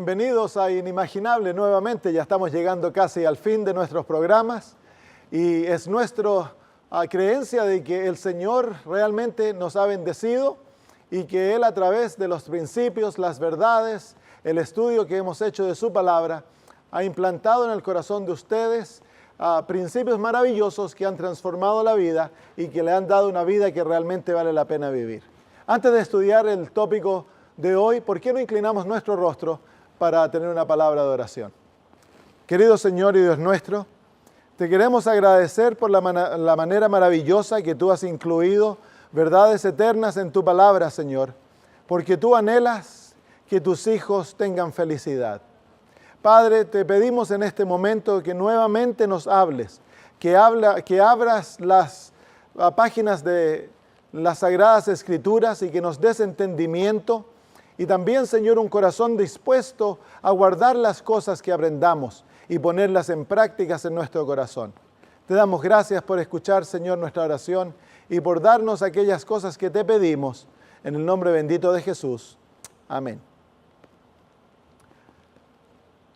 Bienvenidos a Inimaginable nuevamente. Ya estamos llegando casi al fin de nuestros programas y es nuestra creencia de que el Señor realmente nos ha bendecido y que Él, a través de los principios, las verdades, el estudio que hemos hecho de su palabra, ha implantado en el corazón de ustedes principios maravillosos que han transformado la vida y que le han dado una vida que realmente vale la pena vivir. Antes de estudiar el tópico de hoy, ¿por qué no inclinamos nuestro rostro para tener una palabra de oración? Querido Señor y Dios nuestro, te queremos agradecer por la manera maravillosa que tú has incluido verdades eternas en tu palabra, Señor, porque tú anhelas que tus hijos tengan felicidad. Padre, te pedimos en este momento que nuevamente nos hables, que abras las páginas de las Sagradas Escrituras y que nos des entendimiento y también, Señor, un corazón dispuesto a guardar las cosas que aprendamos y ponerlas en prácticas en nuestro corazón. Te damos gracias por escuchar, Señor, nuestra oración y por darnos aquellas cosas que te pedimos. En el nombre bendito de Jesús. Amén.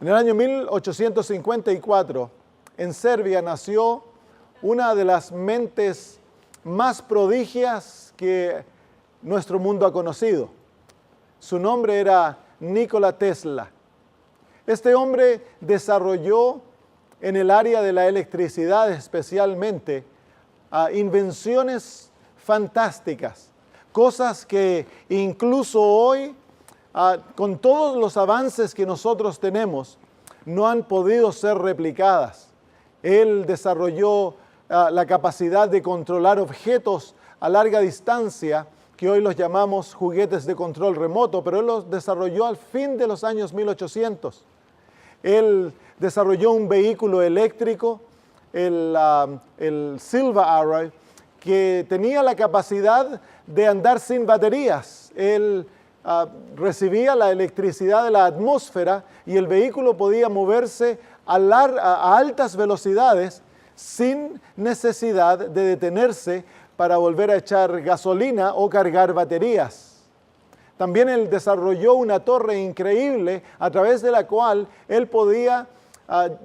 En el año 1854, en Serbia nació una de las mentes más prodigias que nuestro mundo ha conocido. Su nombre era Nikola Tesla. Este hombre desarrolló en el área de la electricidad especialmente invenciones fantásticas, cosas que incluso hoy, con todos los avances que nosotros tenemos, no han podido ser replicadas. Él desarrolló la capacidad de controlar objetos a larga distancia, que hoy los llamamos juguetes de control remoto, pero él los desarrolló al fin de los años 1800. Él desarrolló un vehículo eléctrico, el Silver Arrow, que tenía la capacidad de andar sin baterías. Él recibía la electricidad de la atmósfera y el vehículo podía moverse a altas velocidades sin necesidad de detenerse para volver a echar gasolina o cargar baterías. También él desarrolló una torre increíble a través de la cual él podía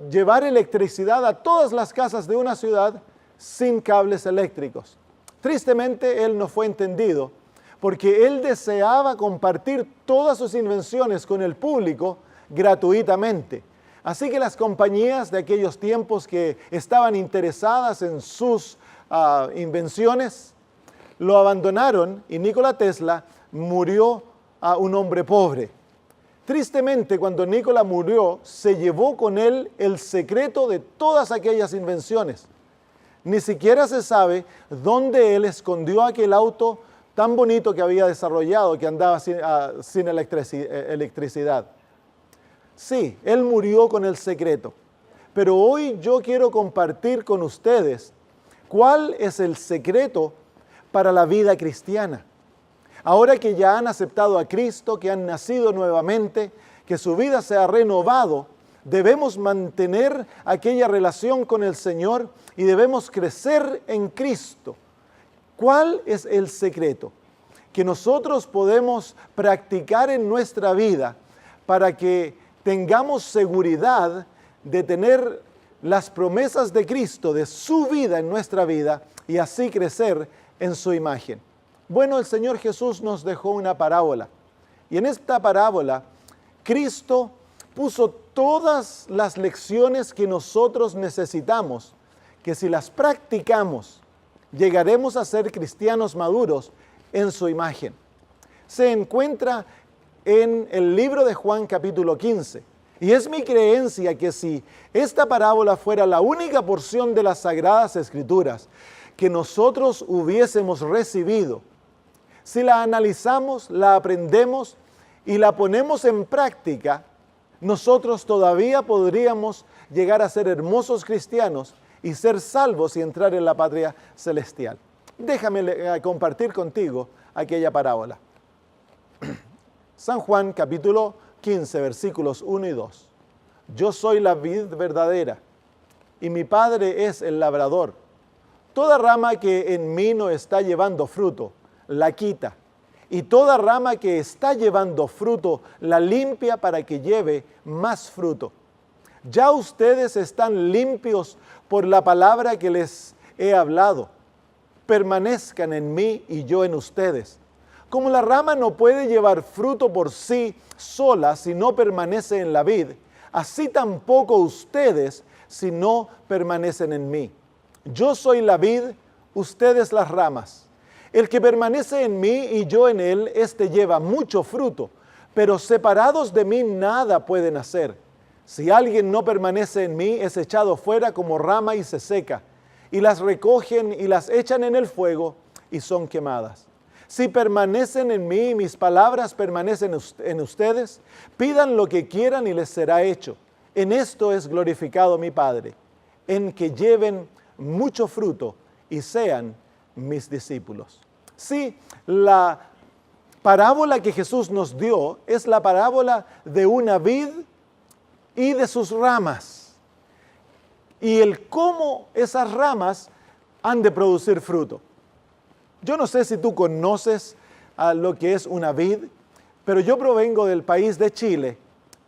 llevar electricidad a todas las casas de una ciudad sin cables eléctricos. Tristemente, él no fue entendido porque él deseaba compartir todas sus invenciones con el público gratuitamente. Así que las compañías de aquellos tiempos que estaban interesadas en sus invenciones lo abandonaron y Nikola Tesla murió un hombre pobre. Tristemente, cuando Nikola murió, se llevó con él el secreto de todas aquellas invenciones. Ni siquiera se sabe dónde él escondió aquel auto tan bonito que había desarrollado, que andaba sin electricidad. Sí, él murió con el secreto. Pero hoy yo quiero compartir con ustedes cuál es el secreto para la vida cristiana. Ahora que ya han aceptado a Cristo, que han nacido nuevamente, que su vida se ha renovado, debemos mantener aquella relación con el Señor y debemos crecer en Cristo. ¿Cuál es el secreto que nosotros podemos practicar en nuestra vida para que tengamos seguridad de tener las promesas de Cristo, de su vida en nuestra vida y así crecer en su imagen? Bueno, el Señor Jesús nos dejó una parábola y en esta parábola Cristo puso todas las lecciones que nosotros necesitamos, que si las practicamos, llegaremos a ser cristianos maduros en su imagen. Se encuentra en el libro de Juan capítulo 15. Y es mi creencia que si esta parábola fuera la única porción de las Sagradas Escrituras que nosotros hubiésemos recibido, si la analizamos, la aprendemos y la ponemos en práctica, nosotros todavía podríamos llegar a ser hermosos cristianos y ser salvos y entrar en la patria celestial. Déjame compartir contigo aquella parábola. San Juan capítulo 15, versículos 1 y 2. Yo soy la vid verdadera y mi Padre es el labrador. Toda rama que en mí no está llevando fruto, la quita. y toda rama que está llevando fruto, la limpia para que lleve más fruto. Ya ustedes están limpios por la palabra que les he hablado. Permanezcan en mí y yo en ustedes. Como la rama no puede llevar fruto por sí sola si no permanece en la vid, así tampoco ustedes si no permanecen en mí. Yo soy la vid, ustedes las ramas. El que permanece en mí y yo en él, éste lleva mucho fruto, pero separados de mí nada pueden hacer. Si alguien no permanece en mí, es echado fuera como rama y se seca, y las recogen y las echan en el fuego y son quemadas. Si permanecen en mí y mis palabras permanecen en ustedes, pidan lo que quieran y les será hecho. En esto es glorificado mi Padre, en que lleven mucho fruto y sean mis discípulos. Sí, la parábola que Jesús nos dio es la parábola de una vid y de sus ramas. Y el cómo esas ramas han de producir fruto. Yo no sé si tú conoces lo que es una vid, pero yo provengo del país de Chile,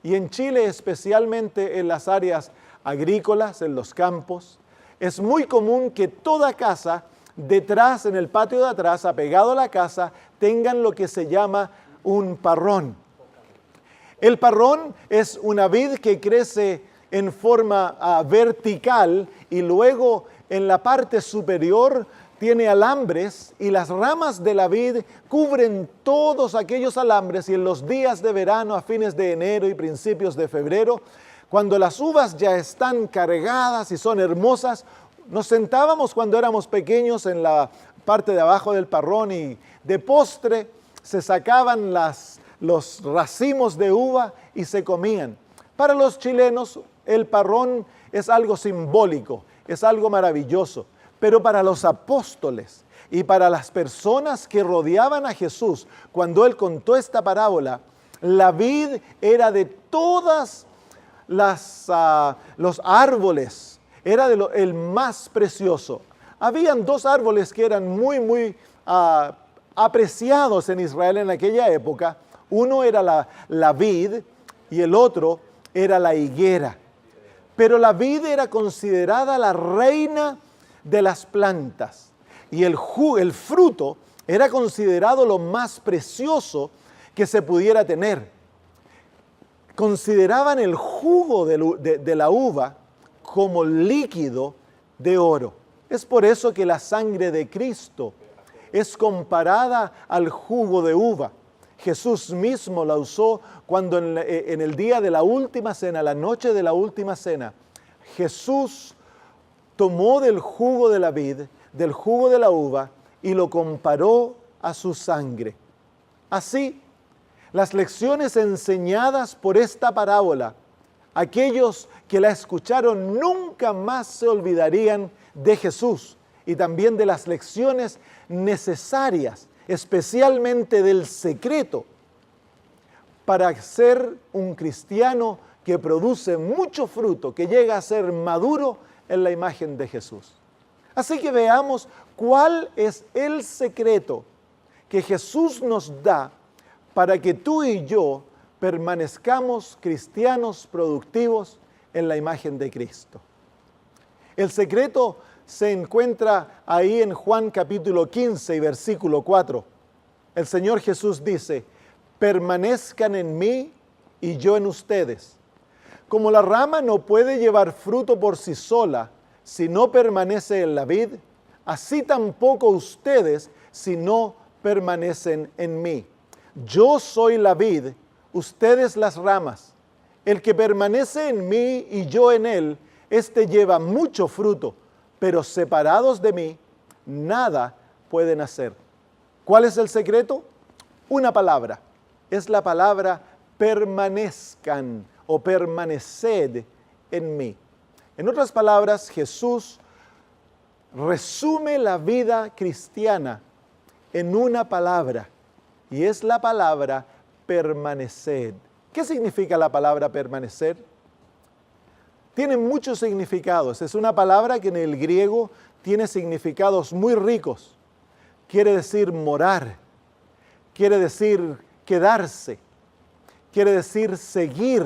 y en Chile, especialmente en las áreas agrícolas, en los campos, es muy común que toda casa, detrás, en el patio de atrás, apegado a la casa, tengan lo que se llama un parrón. El parrón es una vid que crece en forma vertical y luego en la parte superior tiene alambres, y las ramas de la vid cubren todos aquellos alambres, y en los días de verano, a fines de enero y principios de febrero, cuando las uvas ya están cargadas y son hermosas, nos sentábamos cuando éramos pequeños en la parte de abajo del parrón y de postre se sacaban los racimos de uva y se comían. Para los chilenos el parrón es algo simbólico, es algo maravilloso. Pero para los apóstoles y para las personas que rodeaban a Jesús, cuando Él contó esta parábola, la vid era de todas los árboles, era el más precioso. Habían dos árboles que eran muy apreciados en Israel en aquella época. Uno era la vid y el otro era la higuera. Pero la vid era considerada la reina de las plantas, y el fruto era considerado lo más precioso que se pudiera tener. Consideraban el jugo de la uva como líquido de oro. Es por eso que la sangre de Cristo es comparada al jugo de uva. Jesús mismo la usó cuando en el día de la última cena, la noche de la última cena, Jesús tomó del jugo de la vid, del jugo de la uva, y lo comparó a su sangre. Así, las lecciones enseñadas por esta parábola, aquellos que la escucharon nunca más se olvidarían de Jesús y también de las lecciones necesarias, especialmente del secreto para ser un cristiano que produce mucho fruto, que llega a ser maduro en la imagen de Jesús. Así que veamos cuál es el secreto que Jesús nos da para que tú y yo permanezcamos cristianos productivos en la imagen de Cristo. El secreto se encuentra ahí en Juan capítulo 15 y versículo 4. El Señor Jesús dice: permanezcan en mí y yo en ustedes. Como la rama no puede llevar fruto por sí sola si no permanece en la vid, así tampoco ustedes si no permanecen en mí. Yo soy la vid, ustedes las ramas. El que permanece en mí y yo en él, éste lleva mucho fruto, pero separados de mí, nada pueden hacer. ¿Cuál es el secreto? Una palabra. Es la palabra permanezcan o permaneced en mí. En otras palabras, Jesús resume la vida cristiana en una palabra, y es la palabra permaneced. ¿Qué significa la palabra permanecer? Tiene muchos significados. Es una palabra que en el griego tiene significados muy ricos. Quiere decir morar, quiere decir quedarse, quiere decir seguir.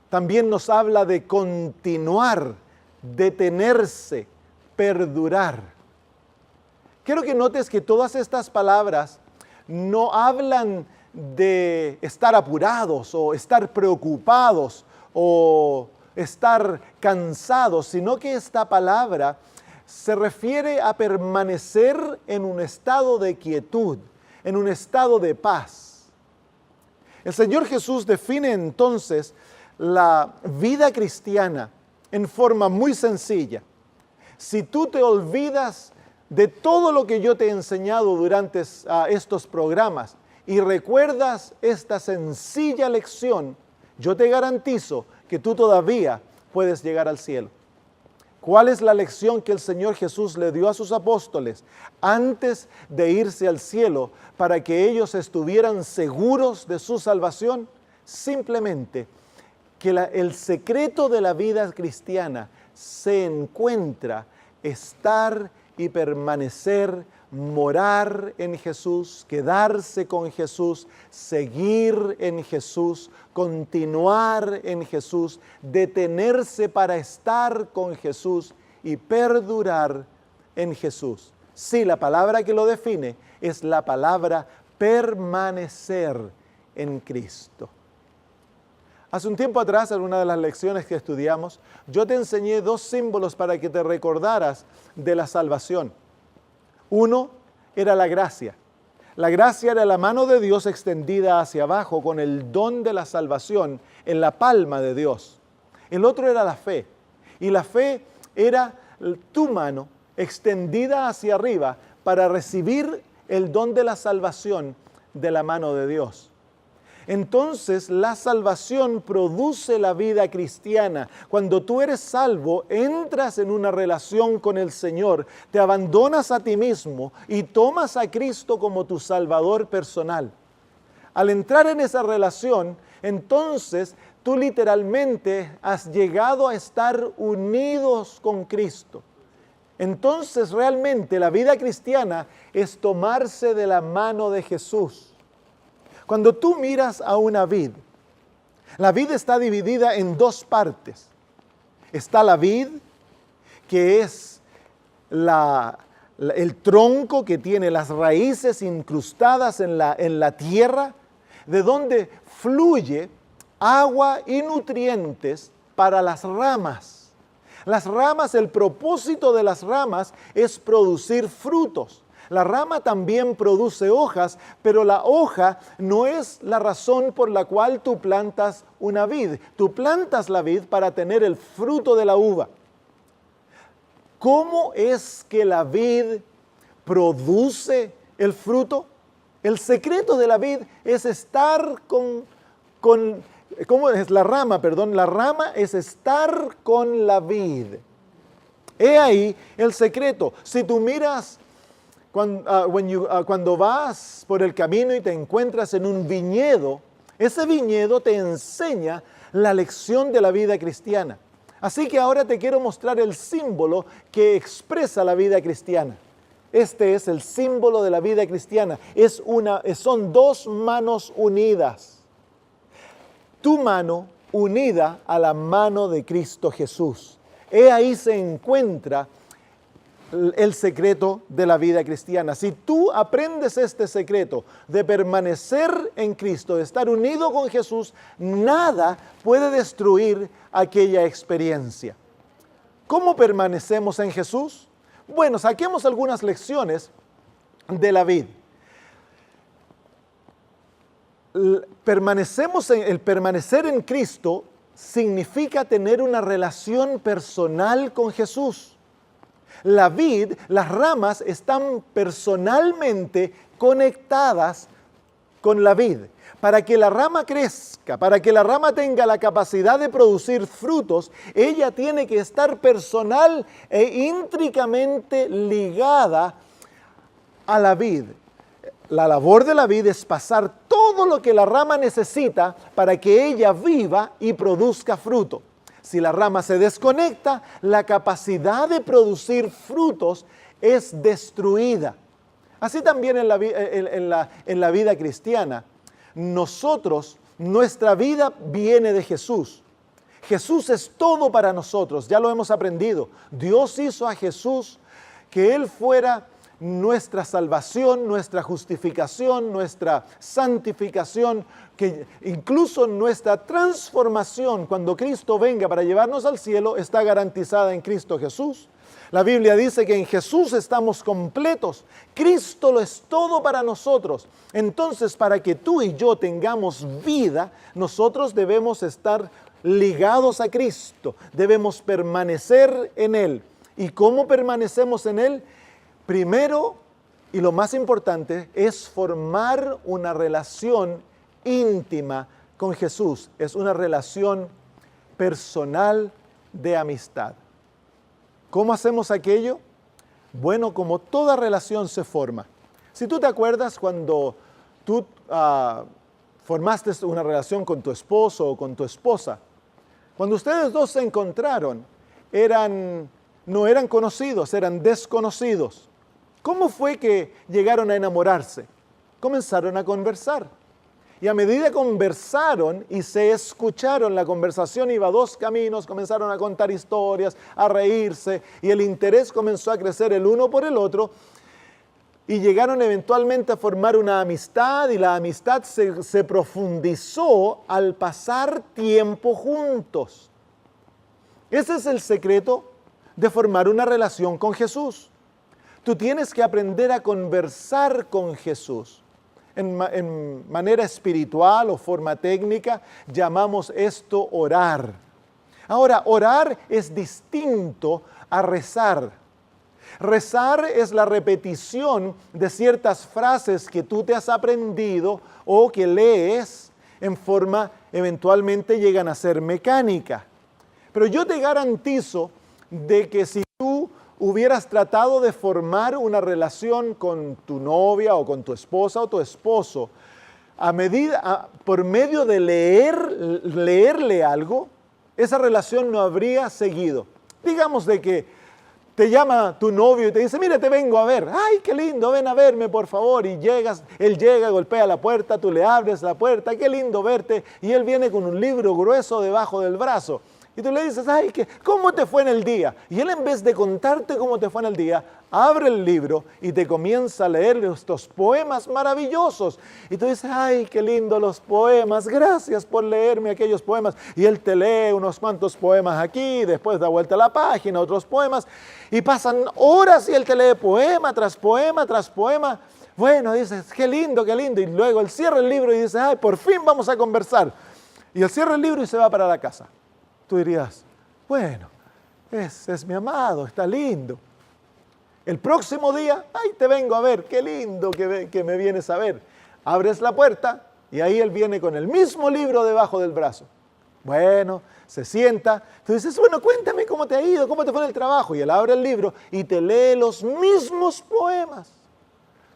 También nos habla de continuar, detenerse, perdurar. Quiero que notes que todas estas palabras no hablan de estar apurados o estar preocupados o estar cansados, sino que esta palabra se refiere a permanecer en un estado de quietud, en un estado de paz. El Señor Jesús define entonces la vida cristiana en forma muy sencilla. Si tú te olvidas de todo lo que yo te he enseñado durante estos programas y recuerdas esta sencilla lección, yo te garantizo que tú todavía puedes llegar al cielo. ¿Cuál es la lección que el Señor Jesús le dio a sus apóstoles antes de irse al cielo para que ellos estuvieran seguros de su salvación? Simplemente que el secreto de la vida cristiana se encuentra estar y permanecer, morar en Jesús, quedarse con Jesús, seguir en Jesús, continuar en Jesús, detenerse para estar con Jesús y perdurar en Jesús. Sí, la palabra que lo define es la palabra permanecer en Cristo. Hace un tiempo atrás, en una de las lecciones que estudiamos, yo te enseñé dos símbolos para que te recordaras de la salvación. Uno era la gracia. La gracia era la mano de Dios extendida hacia abajo con el don de la salvación en la palma de Dios. El otro era la fe. Y la fe era tu mano extendida hacia arriba para recibir el don de la salvación de la mano de Dios. Entonces la salvación produce la vida cristiana. Cuando tú eres salvo, entras en una relación con el Señor, te abandonas a ti mismo y tomas a Cristo como tu Salvador personal. Al entrar en esa relación, entonces tú literalmente has llegado a estar unidos con Cristo. Entonces realmente la vida cristiana es tomarse de la mano de Jesús. Cuando tú miras a una vid, la vid está dividida en dos partes. Está la vid, que es el tronco que tiene las raíces incrustadas en la tierra, de donde fluye agua y nutrientes para las ramas. Las ramas, el propósito de las ramas es producir frutos. La rama también produce hojas, pero la hoja no es la razón por la cual tú plantas una vid. Tú plantas la vid para tener el fruto de la uva. ¿Cómo es que la vid produce el fruto? El secreto de la vid es estar ¿cómo es la rama? Perdón, la rama es estar con la vid. He ahí el secreto. Si tú miras cuando vas por el camino y te encuentras en un viñedo, ese viñedo te enseña la lección de la vida cristiana. Así que ahora te quiero mostrar el símbolo que expresa la vida cristiana. Este es el símbolo de la vida cristiana. Son dos manos unidas. Tu mano unida a la mano de Cristo Jesús. He ahí se encuentra el secreto de la vida cristiana. Si tú aprendes este secreto de permanecer en Cristo, de estar unido con Jesús, nada puede destruir aquella experiencia. ¿Cómo permanecemos en Jesús? Bueno, saquemos algunas lecciones de la vid. El permanecer en Cristo significa tener una relación personal con Jesús. La vid, las ramas están personalmente conectadas con la vid. Para que la rama crezca, para que la rama tenga la capacidad de producir frutos, ella tiene que estar personal e íntricamente ligada a la vid. La labor de la vid es pasar todo lo que la rama necesita para que ella viva y produzca fruto. Si la rama se desconecta, la capacidad de producir frutos es destruida. Así también en la vida cristiana. Nuestra vida viene de Jesús. Jesús es todo para nosotros, ya lo hemos aprendido. Dios hizo a Jesús que Él fuera nuestra salvación, nuestra justificación, nuestra santificación, que incluso nuestra transformación cuando Cristo venga para llevarnos al cielo está garantizada en Cristo Jesús. La Biblia dice que en Jesús estamos completos. Cristo lo es todo para nosotros. Entonces, para que tú y yo tengamos vida, nosotros debemos estar ligados a Cristo. Debemos permanecer en Él. ¿Y cómo permanecemos en Él? Primero, y lo más importante, es formar una relación íntima con Jesús. Es una relación personal de amistad. ¿Cómo hacemos aquello? Bueno, como toda relación se forma. Si tú te acuerdas cuando tú formaste una relación con tu esposo o con tu esposa, cuando ustedes dos se encontraron, no eran conocidos, eran desconocidos. ¿Cómo fue que llegaron a enamorarse? Comenzaron a conversar. Y a medida conversaron y se escucharon, la conversación iba a dos caminos, comenzaron a contar historias, a reírse, y el interés comenzó a crecer el uno por el otro, y llegaron eventualmente a formar una amistad, y la amistad se profundizó al pasar tiempo juntos. Ese es el secreto de formar una relación con Jesús. Tú tienes que aprender a conversar con Jesús. En manera espiritual o forma técnica, llamamos esto orar. Ahora, orar es distinto a rezar. Rezar es la repetición de ciertas frases que tú te has aprendido o que lees en forma, eventualmente llegan a ser mecánica. Pero yo te garantizo de que si tú hubieras tratado de formar una relación con tu novia o con tu esposa o tu esposo, por medio de leerle algo, esa relación no habría seguido. Digamos de que te llama tu novio y te dice, mira, te vengo a ver. ¡Ay, qué lindo! Ven a verme, por favor. Y él llega, golpea la puerta, tú le abres la puerta, qué lindo verte. Y él viene con un libro grueso debajo del brazo. Y tú le dices, ay, ¿cómo te fue en el día? Y él, en vez de contarte cómo te fue en el día, abre el libro y te comienza a leer estos poemas maravillosos. Y tú dices, ay, qué lindo los poemas, gracias por leerme aquellos poemas. Y él te lee unos cuantos poemas aquí, después da vuelta a la página, otros poemas. Y pasan horas y él te lee poema tras poema tras poema. Bueno, dices, qué lindo, qué lindo. Y luego él cierra el libro y dice, ay, por fin vamos a conversar. Y él cierra el libro y se va para la casa. Tú dirías, bueno, es mi amado, está lindo. El próximo día, ay, te vengo a ver, qué lindo que me vienes a ver. Abres la puerta y ahí él viene con el mismo libro debajo del brazo. Bueno, se sienta, tú dices, bueno, cuéntame cómo te ha ido, cómo te fue en el trabajo. Y él abre el libro y te lee los mismos poemas.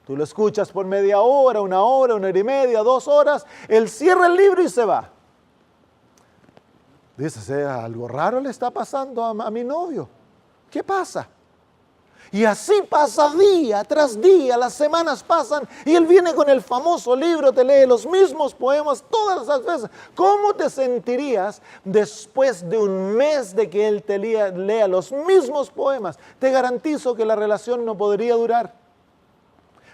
Tú lo escuchas por media hora, una hora y media, 2 horas. Él cierra el libro y se va. Dices, algo raro le está pasando a mi novio. ¿Qué pasa? Y así pasa día tras día, las semanas pasan y él viene con el famoso libro, te lee los mismos poemas todas las veces. ¿Cómo te sentirías después de un mes de que él te lea los mismos poemas? Te garantizo que la relación no podría durar.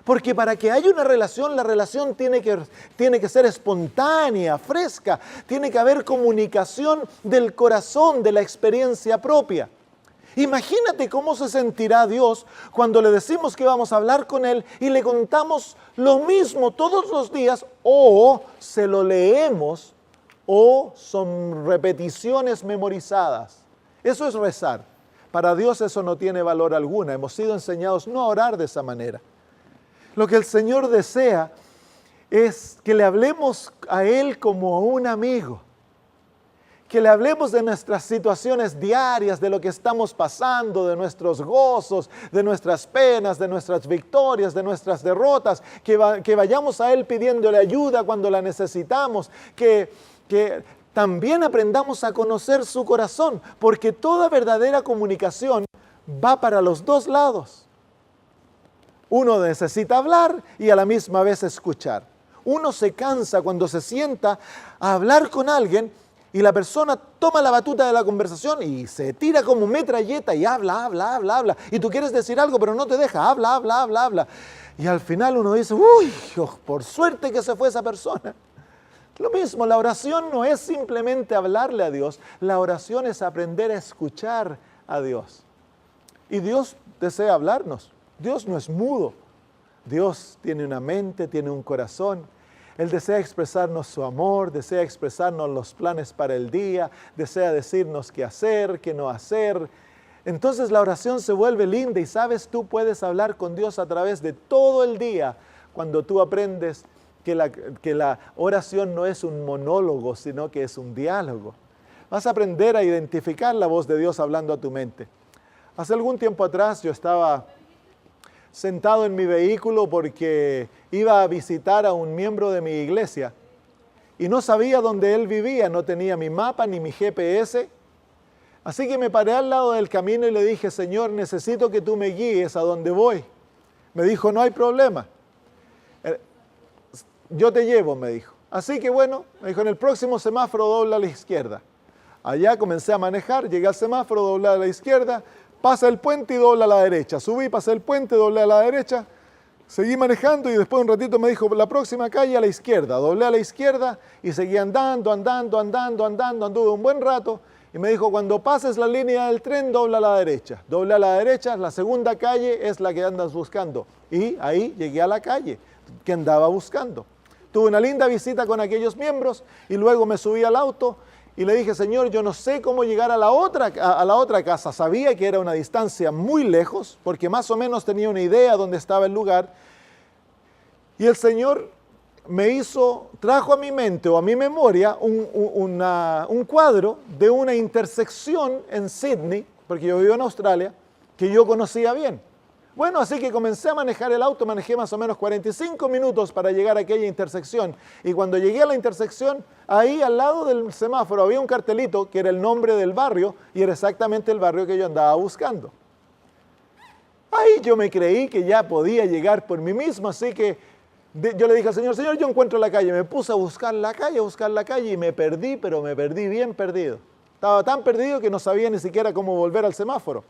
Porque para que haya una relación, la relación tiene que ser espontánea, fresca. Tiene que haber comunicación del corazón, de la experiencia propia. Imagínate cómo se sentirá Dios cuando le decimos que vamos a hablar con Él y le contamos lo mismo todos los días, o se lo leemos, o son repeticiones memorizadas. Eso es rezar. Para Dios eso no tiene valor alguno. Hemos sido enseñados no a orar de esa manera. Lo que el Señor desea es que le hablemos a Él como a un amigo, que le hablemos de nuestras situaciones diarias, de lo que estamos pasando, de nuestros gozos, de nuestras penas, de nuestras victorias, de nuestras derrotas, que vayamos a Él pidiéndole ayuda cuando la necesitamos, que también aprendamos a conocer su corazón, porque toda verdadera comunicación va para los dos lados. Uno necesita hablar y a la misma vez escuchar. Uno se cansa cuando se sienta a hablar con alguien y la persona toma la batuta de la conversación y se tira como metralleta y habla. Y tú quieres decir algo, pero no te deja. Habla. Y al final uno dice, uy, por suerte que se fue esa persona. Lo mismo, la oración no es simplemente hablarle a Dios. La oración es aprender a escuchar a Dios. Y Dios desea hablarnos. Dios no es mudo. Dios tiene una mente, tiene un corazón. Él desea expresarnos su amor, desea expresarnos los planes para el día, desea decirnos qué hacer, qué no hacer. Entonces la oración se vuelve linda y sabes, tú puedes hablar con Dios a través de todo el día cuando tú aprendes que la oración no es un monólogo, sino que es un diálogo. Vas a aprender a identificar la voz de Dios hablando a tu mente. Hace algún tiempo atrás yo estaba sentado en mi vehículo porque iba a visitar a un miembro de mi iglesia y no sabía dónde él vivía, no tenía mi mapa ni mi GPS. Así que me paré al lado del camino y le dije, Señor, necesito que tú me guíes a donde voy. Me dijo, no hay problema. Yo te llevo, me dijo. Así que bueno, me dijo, en el próximo semáforo dobla a la izquierda. Allá comencé a manejar, llegué al semáforo, doblé a la izquierda, pasa el puente y dobla a la derecha. Subí, pasé el puente, doblé a la derecha, seguí manejando y después de un ratito me dijo, la próxima calle a la izquierda. Doblé a la izquierda y seguí andando, anduve un buen rato. Y me dijo, cuando pases la línea del tren, dobla a la derecha. Doblé a la derecha, la segunda calle es la que andas buscando. Y ahí llegué a la calle que andaba buscando. Tuve una linda visita con aquellos miembros y luego me subí al auto y le dije, Señor, yo no sé cómo llegar a la otra casa. Sabía que era una distancia muy lejos porque más o menos tenía una idea dónde estaba el lugar. Y el Señor trajo a mi mente o a mi memoria un cuadro de una intersección en Sydney, porque yo vivo en Australia, que yo conocía bien. Bueno, así que comencé a manejar el auto, manejé más o menos 45 minutos para llegar a aquella intersección. Y cuando llegué a la intersección, ahí al lado del semáforo había un cartelito que era el nombre del barrio y era exactamente el barrio que yo andaba buscando. Ahí yo me creí que ya podía llegar por mí mismo, así que yo le dije al Señor, Señor, yo encuentro la calle. Me puse a buscar la calle y me perdí, pero me perdí bien perdido. Estaba tan perdido que no sabía ni siquiera cómo volver al semáforo.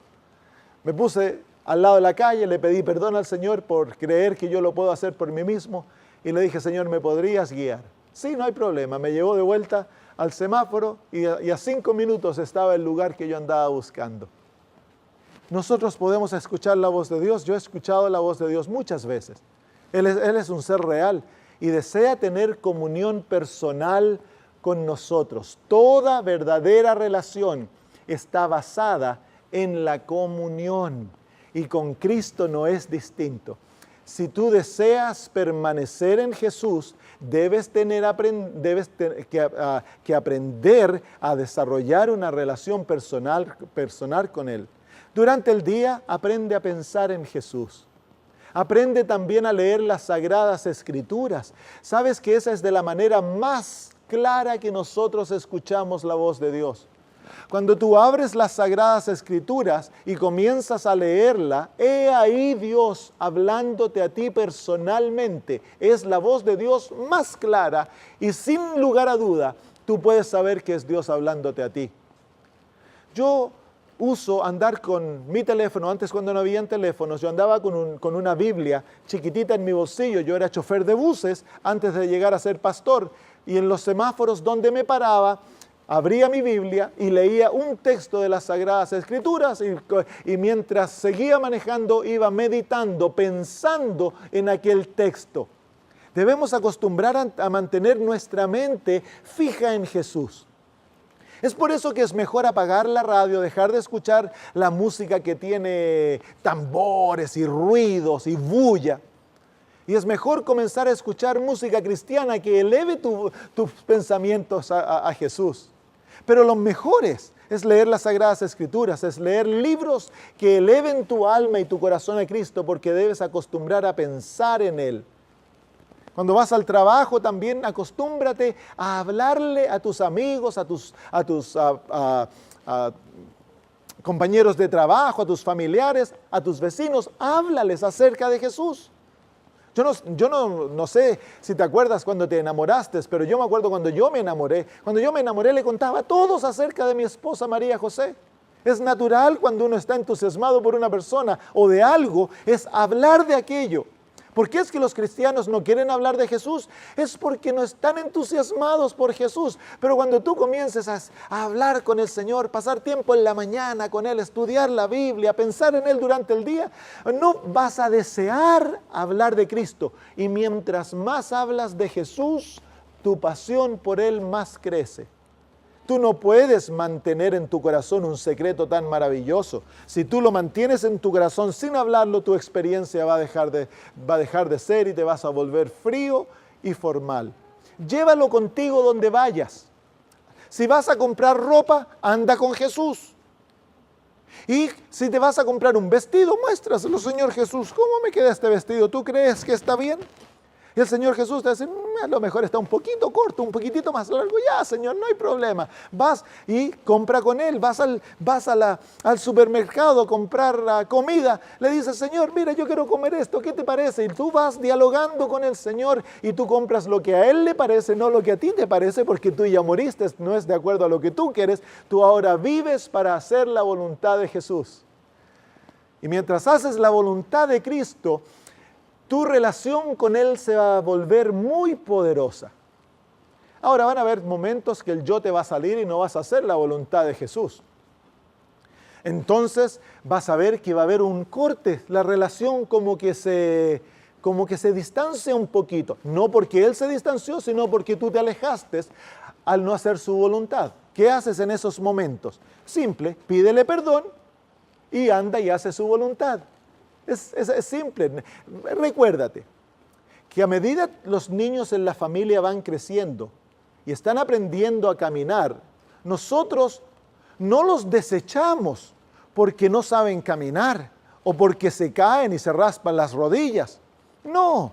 Me puse al lado de la calle, le pedí perdón al Señor por creer que yo lo puedo hacer por mí mismo y le dije, Señor, ¿me podrías guiar? Sí, no hay problema. Me llevó de vuelta al semáforo y a 5 minutos estaba el lugar que yo andaba buscando. Nosotros podemos escuchar la voz de Dios. Yo he escuchado la voz de Dios muchas veces. Él es un ser real y desea tener comunión personal con nosotros. Toda verdadera relación está basada en la comunión. Y con Cristo no es distinto. Si tú deseas permanecer en Jesús, debes que aprender a desarrollar una relación personal con Él. Durante el día, aprende a pensar en Jesús. Aprende también a leer las Sagradas Escrituras. Sabes que esa es de la manera más clara que nosotros escuchamos la voz de Dios. Cuando tú abres las Sagradas Escrituras y comienzas a leerla, he ahí Dios hablándote a ti personalmente. Es la voz de Dios más clara y sin lugar a duda, tú puedes saber que es Dios hablándote a ti. Yo uso andar con mi teléfono, antes cuando no habían teléfonos, yo andaba con una Biblia chiquitita en mi bolsillo. Yo era chofer de buses antes de llegar a ser pastor y en los semáforos donde me paraba, abría mi Biblia y leía un texto de las Sagradas Escrituras y mientras seguía manejando iba meditando, pensando en aquel texto. Debemos acostumbrar a mantener nuestra mente fija en Jesús. Es por eso que es mejor apagar la radio, dejar de escuchar la música que tiene tambores y ruidos y bulla. Y es mejor comenzar a escuchar música cristiana que eleve tus pensamientos a Jesús. Pero lo mejor es leer las Sagradas Escrituras, es leer libros que eleven tu alma y tu corazón a Cristo, porque debes acostumbrar a pensar en Él. Cuando vas al trabajo también acostúmbrate a hablarle a tus amigos, a tus compañeros de trabajo, a tus familiares, a tus vecinos, háblales acerca de Jesús. Yo no sé si te acuerdas cuando te enamoraste, pero yo me acuerdo cuando yo me enamoré. Cuando yo me enamoré le contaba a todos acerca de mi esposa María José. Es natural cuando uno está entusiasmado por una persona o de algo, es hablar de aquello. ¿Por qué es que los cristianos no quieren hablar de Jesús? Es porque no están entusiasmados por Jesús. Pero cuando tú comiences a hablar con el Señor, pasar tiempo en la mañana con Él, estudiar la Biblia, pensar en Él durante el día, no vas a desear hablar de Cristo. Y mientras más hablas de Jesús, tu pasión por Él más crece. Tú no puedes mantener en tu corazón un secreto tan maravilloso. Si tú lo mantienes en tu corazón sin hablarlo, tu experiencia va a dejar de ser y te vas a volver frío y formal. Llévalo contigo donde vayas. Si vas a comprar ropa, anda con Jesús. Y si te vas a comprar un vestido, muéstraselo, Señor Jesús, ¿cómo me queda este vestido? ¿Tú crees que está bien? Y el Señor Jesús te dice, a lo mejor está un poquito corto, un poquitito más largo. Ya, Señor, no hay problema. Vas y compra con Él. Vas al supermercado a comprar la comida. Le dices, Señor, mira, yo quiero comer esto. ¿Qué te parece? Y tú vas dialogando con el Señor y tú compras lo que a Él le parece, no lo que a ti te parece, porque tú ya moriste, no es de acuerdo a lo que tú quieres. Tú ahora vives para hacer la voluntad de Jesús. Y mientras haces la voluntad de Cristo, tu relación con Él se va a volver muy poderosa. Ahora van a haber momentos que el yo te va a salir y no vas a hacer la voluntad de Jesús. Entonces vas a ver que va a haber un corte, la relación como que se distancia un poquito. No porque Él se distanció, sino porque tú te alejaste al no hacer su voluntad. ¿Qué haces en esos momentos? Simple, pídele perdón y anda y hace su voluntad. Es simple. Recuérdate que a medida los niños en la familia van creciendo y están aprendiendo a caminar, nosotros no los desechamos porque no saben caminar o porque se caen y se raspan las rodillas. No,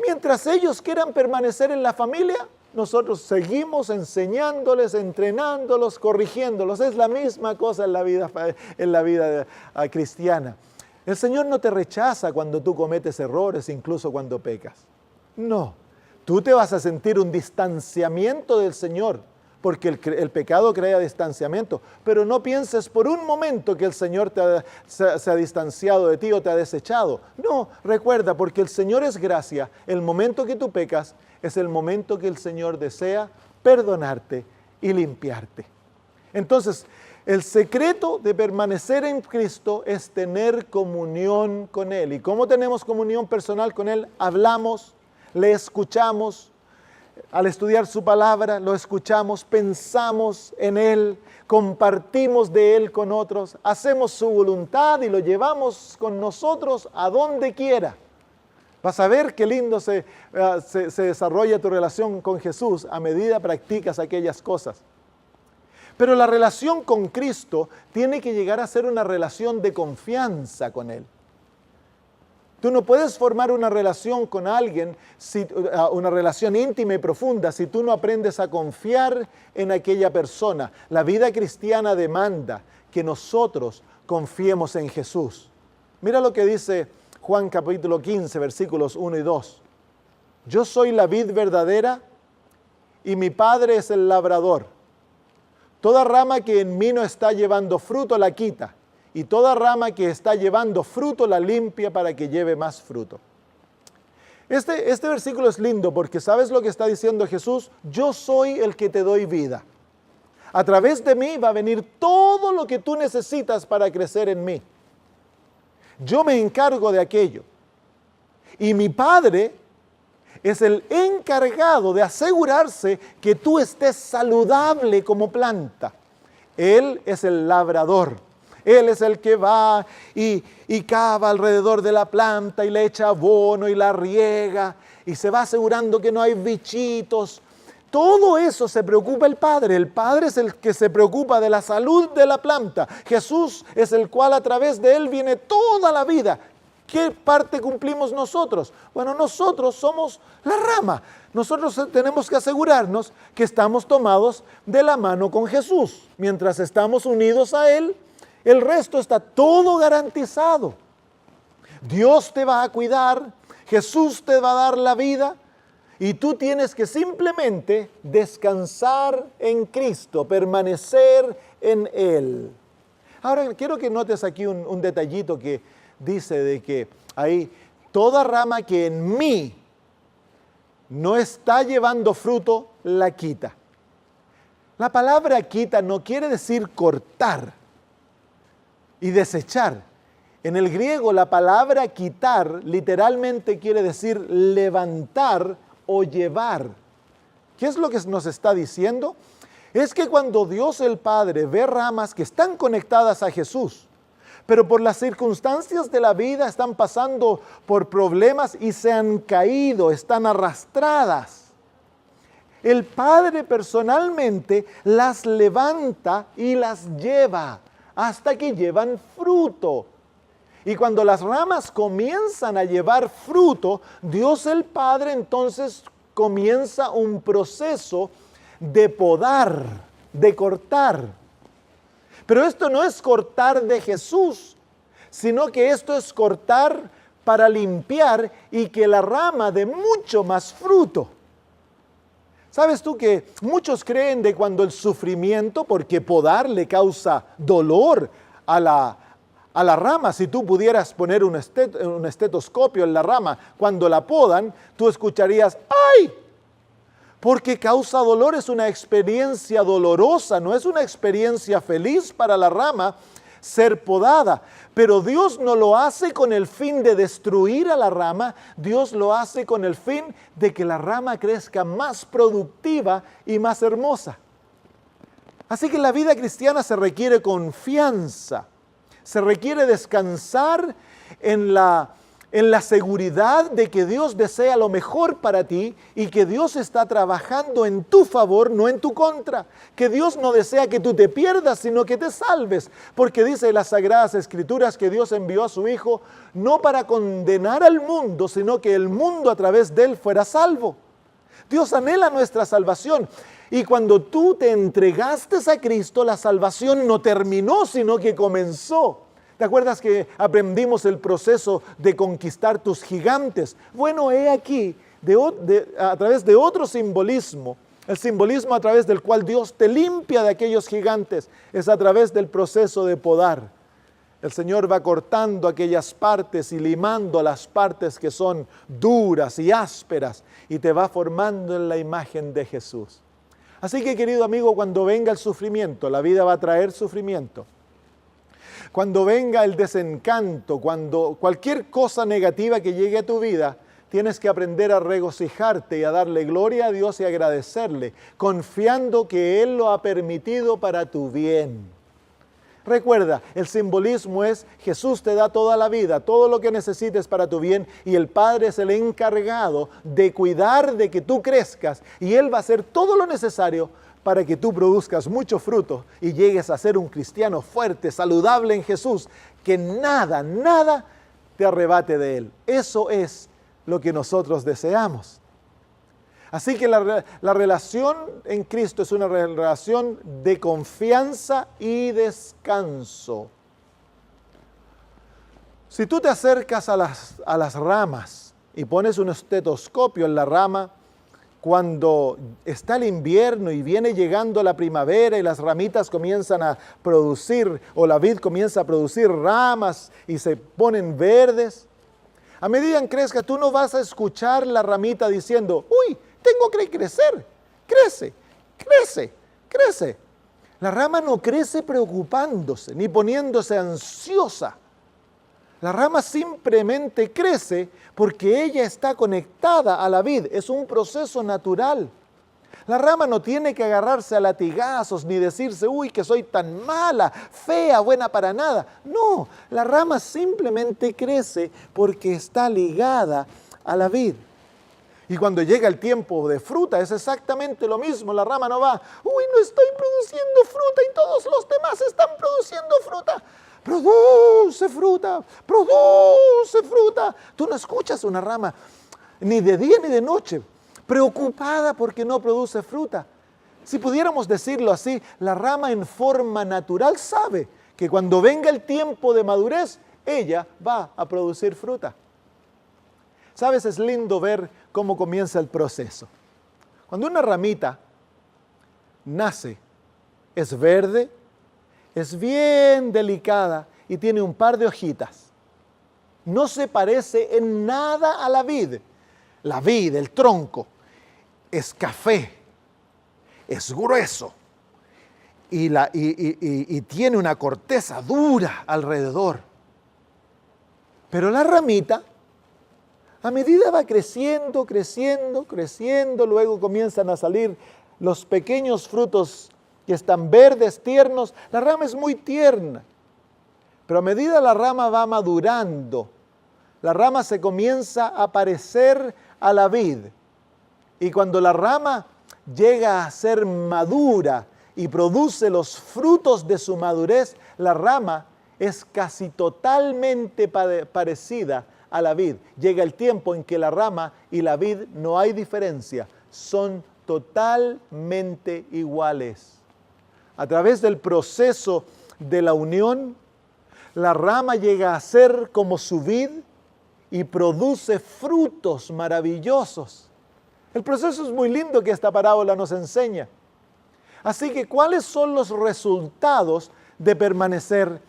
mientras ellos quieran permanecer en la familia, nosotros seguimos enseñándoles, entrenándolos, corrigiéndolos. Es la misma cosa en la vida cristiana. El Señor no te rechaza cuando tú cometes errores, incluso cuando pecas. No, tú te vas a sentir un distanciamiento del Señor, porque el pecado crea distanciamiento. Pero no pienses por un momento que el Señor se ha distanciado de ti o te ha desechado. No, recuerda, porque el Señor es gracia. El momento que tú pecas es el momento que el Señor desea perdonarte y limpiarte. Entonces, el secreto de permanecer en Cristo es tener comunión con Él. ¿Y cómo tenemos comunión personal con Él? Hablamos, le escuchamos. Al estudiar su palabra, lo escuchamos, pensamos en Él, compartimos de Él con otros, hacemos su voluntad y lo llevamos con nosotros a donde quiera. Vas a ver qué lindo se desarrolla tu relación con Jesús a medida que practicas aquellas cosas. Pero la relación con Cristo tiene que llegar a ser una relación de confianza con Él. Tú no puedes formar una relación con alguien, una relación íntima y profunda, si tú no aprendes a confiar en aquella persona. La vida cristiana demanda que nosotros confiemos en Jesús. Mira lo que dice Juan capítulo 15, versículos 1 y 2. Yo soy la vid verdadera y mi Padre es el labrador. Toda rama que en mí no está llevando fruto la quita, y toda rama que está llevando fruto la limpia para que lleve más fruto. Este versículo es lindo porque ¿sabes lo que está diciendo Jesús? Yo soy el que te doy vida. A través de mí va a venir todo lo que tú necesitas para crecer en mí. Yo me encargo de aquello. Y mi Padre es el encargado de asegurarse que tú estés saludable como planta. Él es el labrador. Él es el que va y cava alrededor de la planta y le echa abono y la riega y se va asegurando que no hay bichitos. Todo eso se preocupa el Padre. El Padre es el que se preocupa de la salud de la planta. Jesús es el cual a través de Él viene toda la vida. ¿Qué parte cumplimos nosotros? Bueno, nosotros somos la rama. Nosotros tenemos que asegurarnos que estamos tomados de la mano con Jesús. Mientras estamos unidos a Él El resto está todo garantizado. Dios te va a cuidar, Jesús te va a dar la vida y tú tienes que simplemente descansar en Cristo, permanecer en Él. Ahora quiero que notes aquí un detallito que dice de que ahí toda rama que en mí no está llevando fruto, la quita. La palabra quita no quiere decir cortar y desechar. En el griego la palabra quitar literalmente quiere decir levantar o llevar. ¿Qué es lo que nos está diciendo? Es que cuando Dios el Padre ve ramas que están conectadas a Jesús, pero por las circunstancias de la vida están pasando por problemas y se han caído, están arrastradas, el Padre personalmente las levanta y las lleva hasta que llevan fruto. Y cuando las ramas comienzan a llevar fruto, Dios el Padre entonces comienza un proceso de podar, de cortar. Pero esto no es cortar de Jesús, sino que esto es cortar para limpiar y que la rama dé mucho más fruto. ¿Sabes tú que muchos creen de cuando el sufrimiento, porque podar le causa dolor a la rama? Si tú pudieras poner un estetoscopio en la rama, cuando la podan, tú escucharías ¡ay! Porque causa dolor, es una experiencia dolorosa, no es una experiencia feliz para la rama ser podada. Pero Dios no lo hace con el fin de destruir a la rama, Dios lo hace con el fin de que la rama crezca más productiva y más hermosa. Así que en la vida cristiana se requiere confianza, se requiere descansar en la seguridad de que Dios desea lo mejor para ti y que Dios está trabajando en tu favor, no en tu contra. Que Dios no desea que tú te pierdas, sino que te salves. Porque dice en las Sagradas Escrituras que Dios envió a su Hijo no para condenar al mundo, sino que el mundo a través de Él fuera salvo. Dios anhela nuestra salvación. Y cuando tú te entregaste a Cristo, la salvación no terminó, sino que comenzó. ¿Te acuerdas que aprendimos el proceso de conquistar tus gigantes? Bueno, he aquí, a través de otro simbolismo, el simbolismo a través del cual Dios te limpia de aquellos gigantes, es a través del proceso de podar. El Señor va cortando aquellas partes y limando las partes que son duras y ásperas y te va formando en la imagen de Jesús. Así que, querido amigo, cuando venga el sufrimiento, la vida va a traer sufrimiento. Cuando venga el desencanto, cuando cualquier cosa negativa que llegue a tu vida, tienes que aprender a regocijarte y a darle gloria a Dios y agradecerle, confiando que Él lo ha permitido para tu bien. Recuerda, el simbolismo es Jesús te da toda la vida, todo lo que necesites para tu bien y el Padre es el encargado de cuidar de que tú crezcas y Él va a hacer todo lo necesario para que tú produzcas mucho fruto y llegues a ser un cristiano fuerte, saludable en Jesús, que nada te arrebate de Él. Eso es lo que nosotros deseamos. Así que la relación en Cristo es una relación de confianza y descanso. Si tú te acercas a las ramas y pones un estetoscopio en la rama, cuando está el invierno y viene llegando la primavera y las ramitas comienzan a producir, o la vid comienza a producir ramas y se ponen verdes, a medida que crezca tú no vas a escuchar la ramita diciendo, ¡uy! Tengo que crecer, crece. La rama no crece preocupándose ni poniéndose ansiosa. La rama simplemente crece porque ella está conectada a la vid. Es un proceso natural. La rama no tiene que agarrarse a latigazos ni decirse, uy, que soy tan mala, fea, buena para nada. No, la rama simplemente crece porque está ligada a la vid. Y cuando llega el tiempo de fruta es exactamente lo mismo. La rama no va, uy, no estoy produciendo fruta y todos los demás están produciendo fruta. Produce fruta. Tú no escuchas una rama ni de día ni de noche, preocupada porque no produce fruta. Si pudiéramos decirlo así, la rama en forma natural sabe que cuando venga el tiempo de madurez, ella va a producir fruta. ¿Sabes? Es lindo ver cómo comienza el proceso. Cuando una ramita nace, es verde, es bien delicada y tiene un par de hojitas. No se parece en nada a la vid. La vid, el tronco, es café, es grueso y tiene una corteza dura alrededor. Pero la ramita, a medida va creciendo, luego comienzan a salir los pequeños frutos que están verdes, tiernos. La rama es muy tierna, pero a medida la rama va madurando, la rama se comienza a parecer a la vid. Y cuando la rama llega a ser madura y produce los frutos de su madurez, la rama es casi totalmente parecida a la vid. Llega el tiempo en que la rama y la vid no hay diferencia, son totalmente iguales. A través del proceso de la unión, la rama llega a ser como su vid y produce frutos maravillosos. El proceso es muy lindo que esta parábola nos enseña. Así que, ¿cuáles son los resultados de permanecer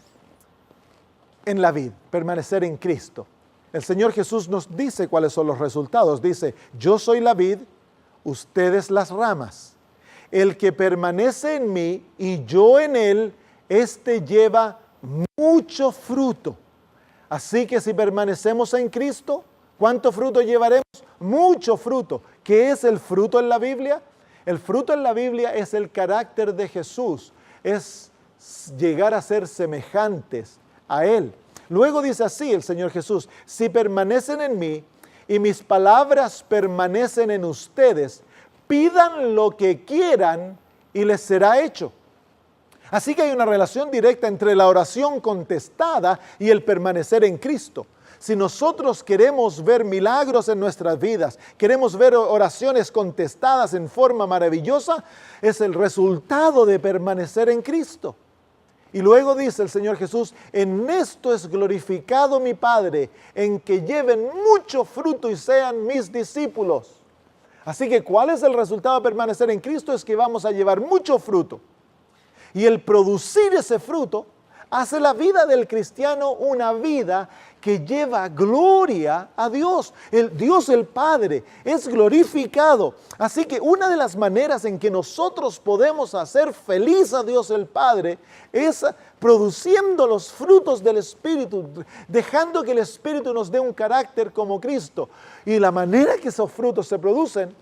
en la vid, permanecer en Cristo? El Señor Jesús nos dice cuáles son los resultados. Dice, yo soy la vid, ustedes las ramas. El que permanece en mí y yo en él, éste lleva mucho fruto. Así que si permanecemos en Cristo, ¿cuánto fruto llevaremos? Mucho fruto. ¿Qué es el fruto en la Biblia? El fruto en la Biblia es el carácter de Jesús, es llegar a ser semejantes a Él. Luego dice así el Señor Jesús, si permanecen en mí y mis palabras permanecen en ustedes, pidan lo que quieran y les será hecho. Así que hay una relación directa entre la oración contestada y el permanecer en Cristo. Si nosotros queremos ver milagros en nuestras vidas, queremos ver oraciones contestadas en forma maravillosa, es el resultado de permanecer en Cristo. Y luego dice el Señor Jesús, en esto es glorificado mi Padre, en que lleven mucho fruto y sean mis discípulos. Así que, ¿cuál es el resultado de permanecer en Cristo? Es que vamos a llevar mucho fruto. Y el producir ese fruto hace la vida del cristiano una vida que lleva gloria a Dios. Dios el Padre es glorificado. Así que una de las maneras en que nosotros podemos hacer feliz a Dios el Padre es produciendo los frutos del Espíritu, dejando que el Espíritu nos dé un carácter como Cristo. Y la manera que esos frutos se producen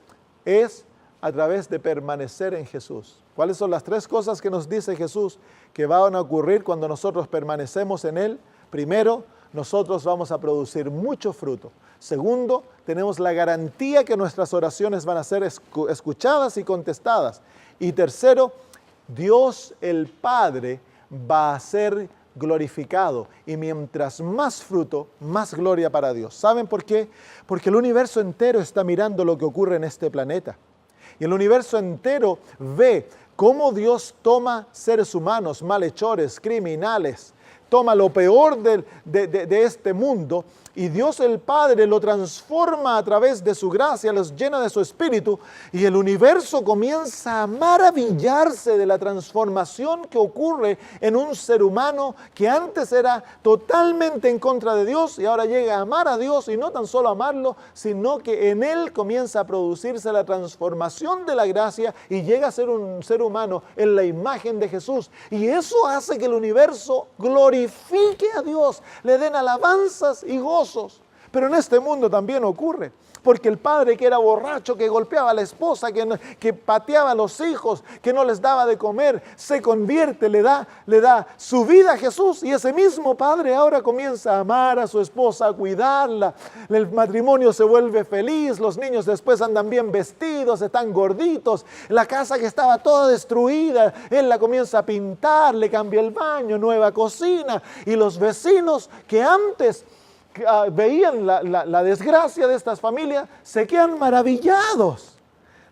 es a través de permanecer en Jesús. ¿Cuáles son las tres cosas que nos dice Jesús que van a ocurrir cuando nosotros permanecemos en Él? Primero, nosotros vamos a producir mucho fruto. Segundo, tenemos la garantía que nuestras oraciones van a ser escuchadas y contestadas. Y tercero, Dios el Padre va a ser glorificado. Y mientras más fruto, más gloria para Dios. ¿Saben por qué? Porque el universo entero está mirando lo que ocurre en este planeta. Y el universo entero ve cómo Dios toma seres humanos, malhechores, criminales, toma lo peor de este mundo y Dios el Padre lo transforma a través de su gracia, los llena de su Espíritu y el universo comienza a maravillarse de la transformación que ocurre en un ser humano que antes era totalmente en contra de Dios y ahora llega a amar a Dios y no tan solo amarlo, sino que en él comienza a producirse la transformación de la gracia y llega a ser un ser humano en la imagen de Jesús. Y eso hace que el universo glorifique a Dios, le den alabanzas y gozo. Pero en este mundo también ocurre, porque el padre que era borracho, que golpeaba a la esposa, que pateaba a los hijos, que no les daba de comer, se convierte, le da su vida a Jesús y ese mismo padre ahora comienza a amar a su esposa, a cuidarla, el matrimonio se vuelve feliz, los niños después andan bien vestidos, están gorditos, la casa que estaba toda destruida, él la comienza a pintar, le cambia el baño, nueva cocina y los vecinos que antes veían la desgracia de estas familias, se quedan maravillados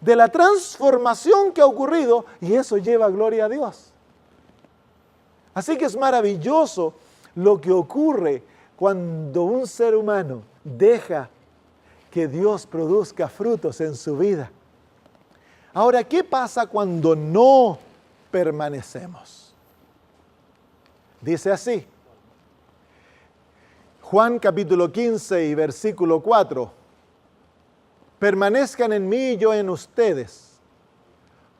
de la transformación que ha ocurrido y eso lleva gloria a Dios. Así que es maravilloso lo que ocurre cuando un ser humano deja que Dios produzca frutos en su vida. Ahora, ¿qué pasa cuando no permanecemos? Dice así, Juan capítulo 15 y versículo 4, permanezcan en mí y yo en ustedes.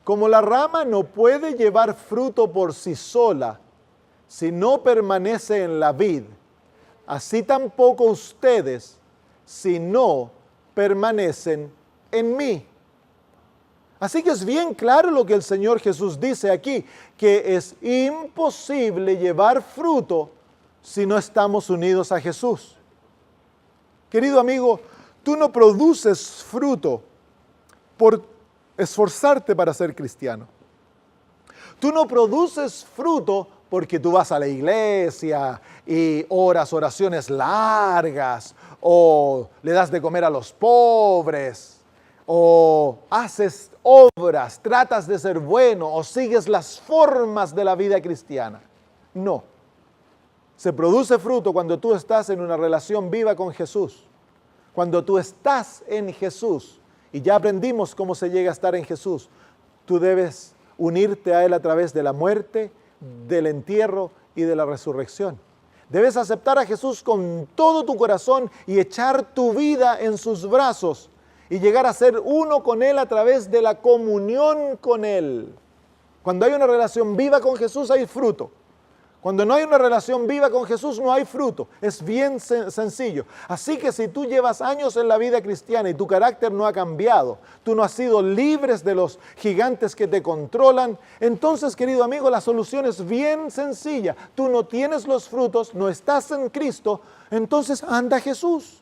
Como la rama no puede llevar fruto por sí sola, si no permanece en la vid, así tampoco ustedes, si no permanecen en mí. Así que es bien claro lo que el Señor Jesús dice aquí, que es imposible llevar fruto si no estamos unidos a Jesús. Querido amigo, tú no produces fruto por esforzarte para ser cristiano. Tú no produces fruto porque tú vas a la iglesia y oras oraciones largas, o le das de comer a los pobres, o haces obras, tratas de ser bueno, o sigues las formas de la vida cristiana. No. Se produce fruto cuando tú estás en una relación viva con Jesús. Cuando tú estás en Jesús, y ya aprendimos cómo se llega a estar en Jesús, tú debes unirte a Él a través de la muerte, del entierro y de la resurrección. Debes aceptar a Jesús con todo tu corazón y echar tu vida en sus brazos y llegar a ser uno con Él a través de la comunión con Él. Cuando hay una relación viva con Jesús hay fruto. Cuando no hay una relación viva con Jesús no hay fruto. Es bien sencillo. Así que si tú llevas años en la vida cristiana y tu carácter no ha cambiado, tú no has sido libre de los gigantes que te controlan, entonces, querido amigo, la solución es bien sencilla. Tú no tienes los frutos, no estás en Cristo, entonces anda a Jesús.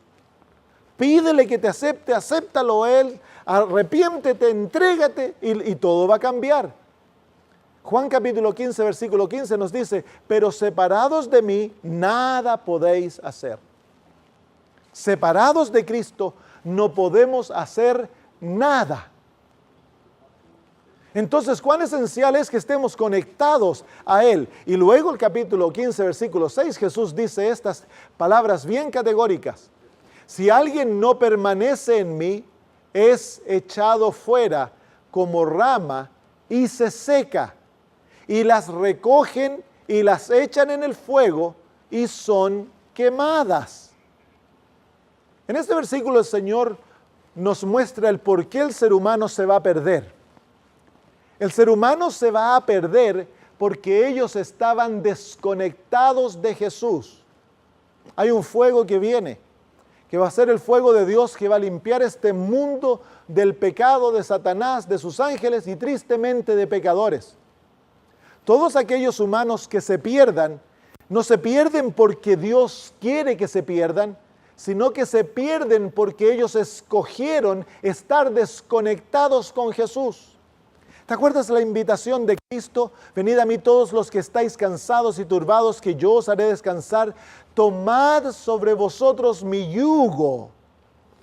Pídele que te acepte, acéptalo a Él, arrepiéntete, entrégate y todo va a cambiar. Juan capítulo 15, versículo 15 nos dice, pero separados de mí, nada podéis hacer. Separados de Cristo, no podemos hacer nada. Entonces, cuán esencial es que estemos conectados a Él. Y luego el capítulo 15, versículo 6, Jesús dice estas palabras bien categóricas. Si alguien no permanece en mí, es echado fuera como rama y se seca. Y las recogen y las echan en el fuego y son quemadas. En este versículo el Señor nos muestra el por qué el ser humano se va a perder. El ser humano se va a perder porque ellos estaban desconectados de Jesús. Hay un fuego que viene, que va a ser el fuego de Dios que va a limpiar este mundo del pecado de Satanás, de sus ángeles y tristemente de pecadores. Todos aquellos humanos que se pierdan, no se pierden porque Dios quiere que se pierdan, sino que se pierden porque ellos escogieron estar desconectados con Jesús. ¿Te acuerdas la invitación de Cristo? Venid a mí todos los que estáis cansados y turbados, que yo os haré descansar. Tomad sobre vosotros mi yugo.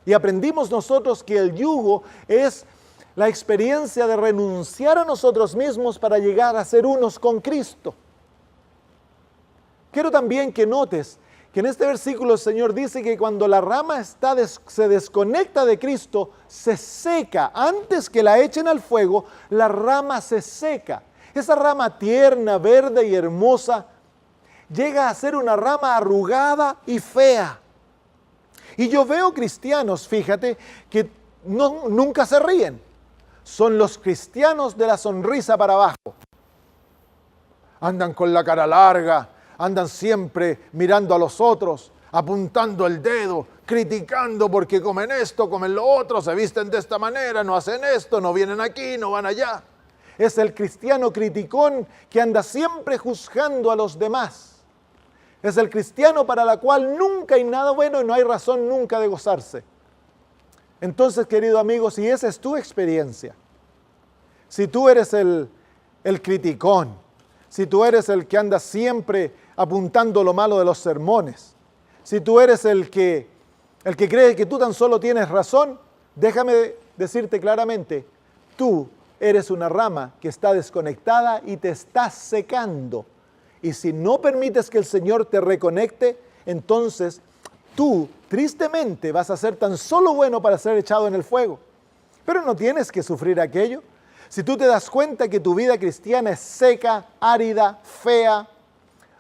Y aprendimos nosotros que el yugo es la experiencia de renunciar a nosotros mismos para llegar a ser unos con Cristo. Quiero también que notes que en este versículo el Señor dice que cuando la rama se desconecta de Cristo, se seca. Antes que la echen al fuego, la rama se seca. Esa rama tierna, verde y hermosa, llega a ser una rama arrugada y fea. Y yo veo cristianos, fíjate, que nunca se ríen. Son los cristianos de la sonrisa para abajo. Andan con la cara larga, andan siempre mirando a los otros, apuntando el dedo, criticando porque comen esto, comen lo otro, se visten de esta manera, no hacen esto, no vienen aquí, no van allá. Es el cristiano criticón que anda siempre juzgando a los demás. Es el cristiano para la cual nunca hay nada bueno y no hay razón nunca de gozarse. Entonces, querido amigo, si esa es tu experiencia, si tú eres el criticón, si tú eres el que anda siempre apuntando lo malo de los sermones, si tú eres el que cree que tú tan solo tienes razón, déjame decirte claramente, tú eres una rama que está desconectada y te estás secando. Y si no permites que el Señor te reconecte, entonces tú tristemente vas a ser tan solo bueno para ser echado en el fuego. Pero no tienes que sufrir aquello. Si tú te das cuenta que tu vida cristiana es seca, árida, fea,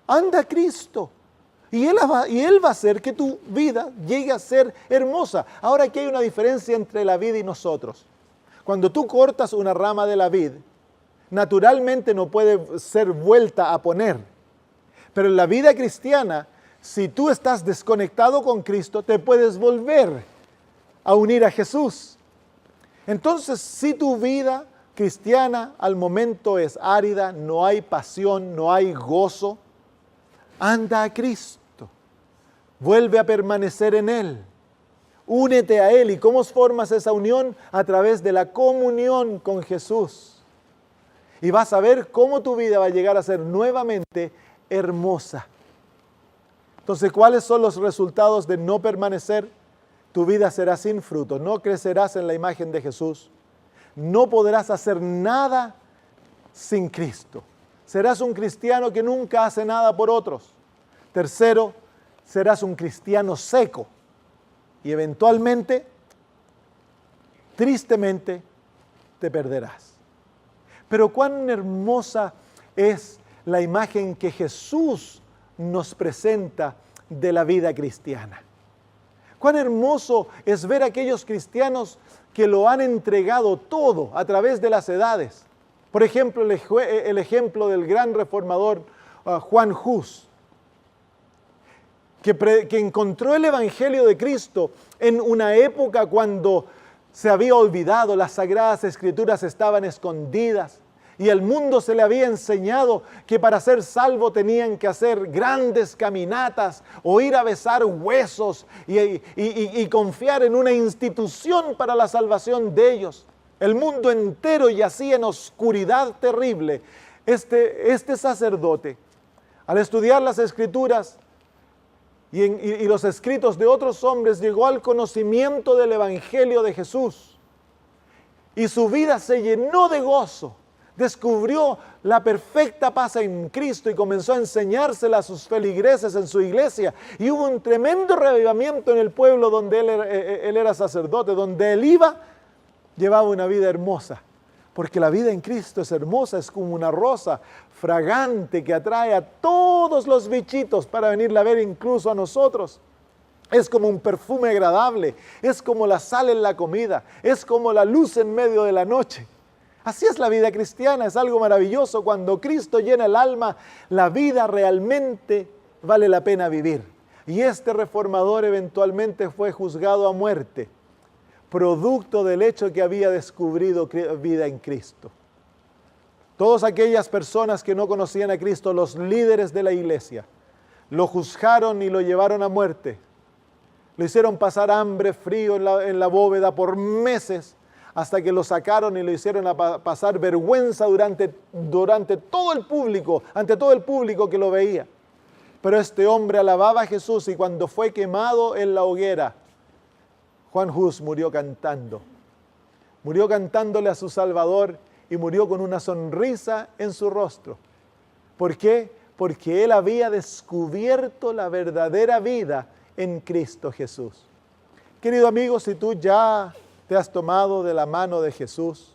anda a Cristo. Y Él va a hacer que tu vida llegue a ser hermosa. Ahora aquí hay una diferencia entre la vid y nosotros. Cuando tú cortas una rama de la vid, naturalmente no puede ser vuelta a poner. Pero en la vida cristiana, si tú estás desconectado con Cristo, te puedes volver a unir a Jesús. Entonces, si tu vida cristiana al momento es árida, no hay pasión, no hay gozo, anda a Cristo, vuelve a permanecer en Él, únete a Él. ¿Y cómo formas esa unión? A través de la comunión con Jesús. Y vas a ver cómo tu vida va a llegar a ser nuevamente hermosa. Entonces, ¿cuáles son los resultados de no permanecer? Tu vida será sin fruto, no crecerás en la imagen de Jesús, no podrás hacer nada sin Cristo. Serás un cristiano que nunca hace nada por otros. Tercero, serás un cristiano seco y eventualmente, tristemente, te perderás. Pero cuán hermosa es la imagen que Jesús nos presenta de la vida cristiana. Cuán hermoso es ver a aquellos cristianos que lo han entregado todo a través de las edades. Por ejemplo, el ejemplo del gran reformador Juan Hus, que encontró el Evangelio de Cristo en una época cuando se había olvidado, las Sagradas Escrituras estaban escondidas y al mundo se le había enseñado que para ser salvo tenían que hacer grandes caminatas o ir a besar huesos y confiar en una institución para la salvación de ellos. El mundo entero yacía en oscuridad terrible. Este sacerdote, al estudiar las Escrituras y los escritos de otros hombres, llegó al conocimiento del Evangelio de Jesús. Y su vida se llenó de gozo. Descubrió la perfecta paz en Cristo y comenzó a enseñársela a sus feligreses en su iglesia. Y hubo un tremendo revivamiento en el pueblo donde él era sacerdote, donde él iba, llevaba una vida hermosa. Porque la vida en Cristo es hermosa, es como una rosa fragante que atrae a todos los bichitos para venirla a ver, incluso a nosotros. Es como un perfume agradable, es como la sal en la comida, es como la luz en medio de la noche. Así es la vida cristiana, es algo maravilloso. Cuando Cristo llena el alma, la vida realmente vale la pena vivir. Y este reformador eventualmente fue juzgado a muerte, producto del hecho que había descubrido vida en Cristo. Todas aquellas personas que no conocían a Cristo, los líderes de la iglesia, lo juzgaron y lo llevaron a muerte. Lo hicieron pasar hambre, frío en la bóveda por meses, hasta que lo sacaron y lo hicieron pasar vergüenza durante todo el público, ante todo el público que lo veía. Pero este hombre alababa a Jesús y cuando fue quemado en la hoguera, Juan Hus murió cantando. Murió cantándole a su Salvador y murió con una sonrisa en su rostro. ¿Por qué? Porque él había descubierto la verdadera vida en Cristo Jesús. Querido amigo, si tú ya te has tomado de la mano de Jesús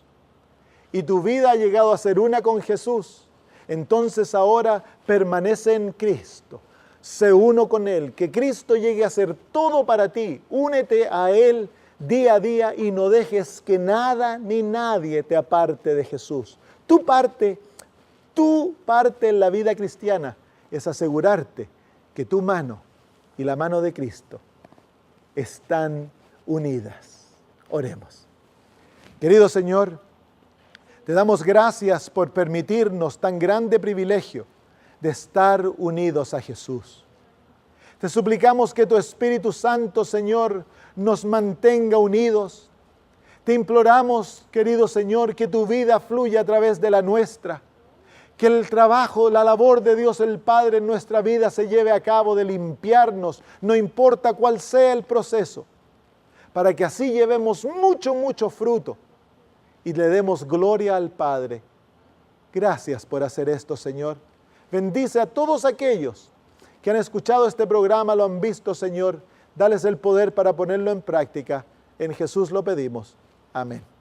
y tu vida ha llegado a ser una con Jesús, entonces ahora permanece en Cristo, sé uno con Él, que Cristo llegue a ser todo para ti, únete a Él día a día y no dejes que nada ni nadie te aparte de Jesús. Tu parte en la vida cristiana es asegurarte que tu mano y la mano de Cristo están unidas. Oremos. Querido Señor, te damos gracias por permitirnos tan grande privilegio de estar unidos a Jesús. Te suplicamos que tu Espíritu Santo, Señor, nos mantenga unidos. Te imploramos, querido Señor, que tu vida fluya a través de la nuestra. Que el trabajo, la labor de Dios el Padre en nuestra vida se lleve a cabo de limpiarnos, no importa cuál sea el proceso, para que así llevemos mucho fruto y le demos gloria al Padre. Gracias por hacer esto, Señor. Bendice a todos aquellos que han escuchado este programa, lo han visto, Señor. Dales el poder para ponerlo en práctica. En Jesús lo pedimos. Amén.